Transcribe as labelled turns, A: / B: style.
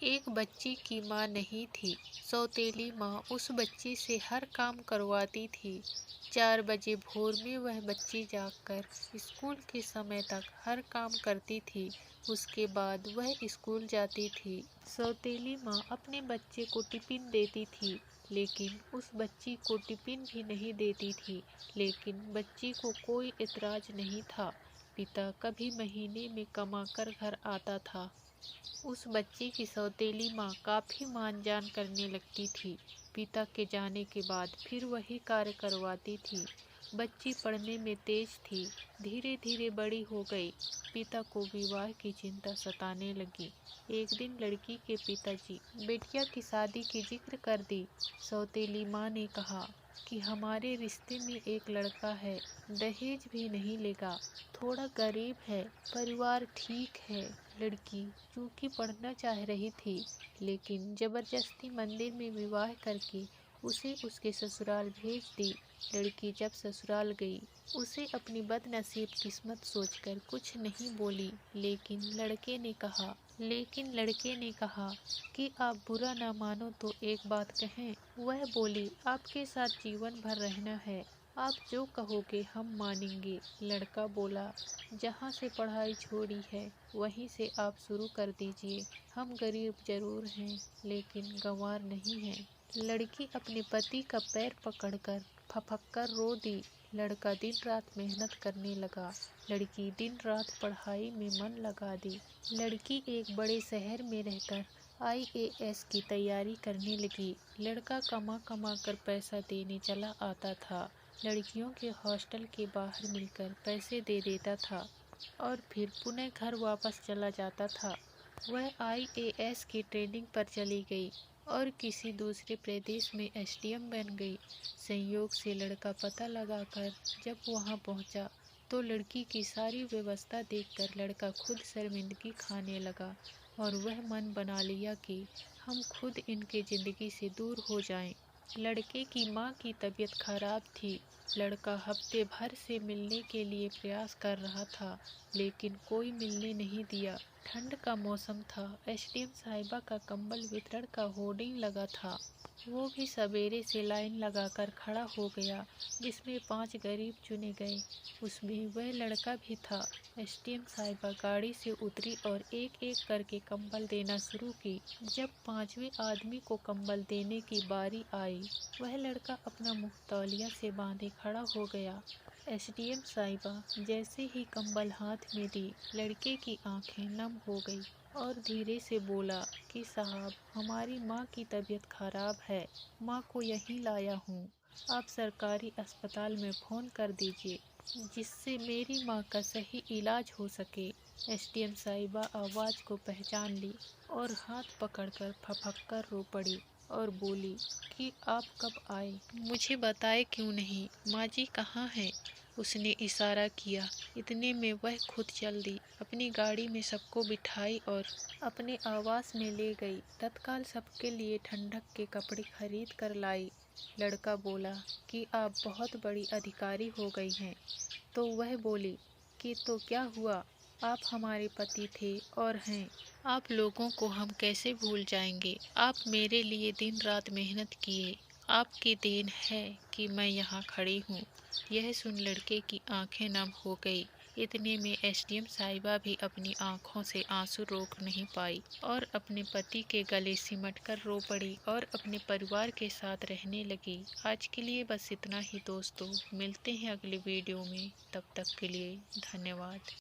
A: एक बच्ची की माँ नहीं थी। सौतेली माँ उस बच्ची से हर काम करवाती थी। 4 बजे भोर में वह बच्ची जागकर स्कूल के समय तक हर काम करती थी। उसके बाद वह स्कूल जाती थी। सौतेली माँ अपने बच्चे को टिफिन देती थी, लेकिन उस बच्ची को टिफिन भी नहीं देती थी। लेकिन बच्ची को कोई एतराज नहीं था। पिता कभी महीने में कमा कर घर आता था। उस बच्चे की सौतेली माँ काफ़ी मानजान करने लगती थी। पिता के जाने के बाद फिर वही कार्य करवाती थी। बच्ची पढ़ने में तेज थी, धीरे धीरे बड़ी हो गई। पिता को विवाह की चिंता सताने लगी। एक दिन लड़की के पिताजी बेटिया की शादी की जिक्र कर दी। सौतेली माँ ने कहा कि हमारे रिश्ते में एक लड़का है, दहेज भी नहीं लेगा, थोड़ा गरीब है, परिवार ठीक है। लड़की चूँकि पढ़ना चाह रही थी, लेकिन जबरदस्ती मंदिर में विवाह करके उसे उसके ससुराल भेज दी। लड़की जब ससुराल गई, उसे अपनी बदनसीब किस्मत सोचकर कुछ नहीं बोली। लेकिन लड़के ने कहा कि आप बुरा ना मानो तो एक बात कहें। वह बोली, आपके साथ जीवन भर रहना है, आप जो कहोगे हम मानेंगे। लड़का बोला, जहाँ से पढ़ाई छोड़ी है वहीं से आप शुरू कर दीजिए। हम गरीब जरूर हैं, लेकिन गंवार नहीं हैं। लड़की अपने पति का पैर पकड़कर फपक रो दी। लड़का दिन रात मेहनत करने लगा। लड़की दिन रात पढ़ाई में मन लगा दी। लड़की एक बड़े शहर में रहकर IAS की तैयारी करने लगी। लड़का कमा कमा कर पैसा देने चला आता था। लड़कियों के हॉस्टल के बाहर मिलकर पैसे दे देता था और फिर पुनः घर वापस चला जाता था। वह IAS की ट्रेनिंग पर चली गई और किसी दूसरे प्रदेश में SDM बन गई। संयोग से लड़का पता लगाकर जब वहां पहुंचा तो लड़की की सारी व्यवस्था देखकर लड़का खुद शर्मिंदगी खाने लगा और वह मन बना लिया कि हम खुद इनके ज़िंदगी से दूर हो जाएं। लड़के की माँ की तबीयत खराब थी। लड़का हफ्ते भर से मिलने के लिए प्रयास कर रहा था, लेकिन कोई मिलने नहीं दिया। ठंड का मौसम था। SDM साहिबा का कंबल वितरण का होर्डिंग लगा था। वो भी सवेरे से लाइन लगाकर खड़ा हो गया, जिसमें 5 गरीब चुने गए। उसमें वह लड़का भी था। SDM साहिबा गाड़ी से उतरी और एक एक करके कंबल देना शुरू की। जब 5वें आदमी को कंबल देने की बारी आई, वह लड़का अपना मुंह तौलिया से बांधे खड़ा हो गया। SDM साहिबा जैसे ही कंबल हाथ में दी, लड़के की आंखें नम हो गई और धीरे से बोला कि साहब, हमारी माँ की तबीयत खराब है, माँ को यहीं लाया हूँ। आप सरकारी अस्पताल में फ़ोन कर दीजिए, जिससे मेरी माँ का सही इलाज हो सके। SDM साहिबा आवाज़ को पहचान ली और हाथ पकड़कर फपक कर रो पड़ी और बोली कि आप कब आए, मुझे बताए क्यों नहीं, माँ जी कहाँ हैं। उसने इशारा किया। इतने में वह खुद चल दी, अपनी गाड़ी में सबको बिठाई और अपने आवास में ले गई। तत्काल सबके लिए ठंडक के कपड़े खरीद कर लाई। लड़का बोला कि आप बहुत बड़ी अधिकारी हो गई हैं। तो वह बोली कि तो क्या हुआ, आप हमारे पति थे और हैं। आप लोगों को हम कैसे भूल जाएंगे। आप मेरे लिए दिन रात मेहनत किए, आपकी देन है कि मैं यहाँ खड़ी हूँ। यह सुन लड़के की आंखें नम हो गई। इतने में SDM साहिबा भी अपनी आंखों से आंसू रोक नहीं पाई और अपने पति के गले सिमट कर रो पड़ी और अपने परिवार के साथ रहने लगी। आज के लिए बस इतना ही दोस्तों, मिलते हैं अगले वीडियो में। तब तक के लिए धन्यवाद।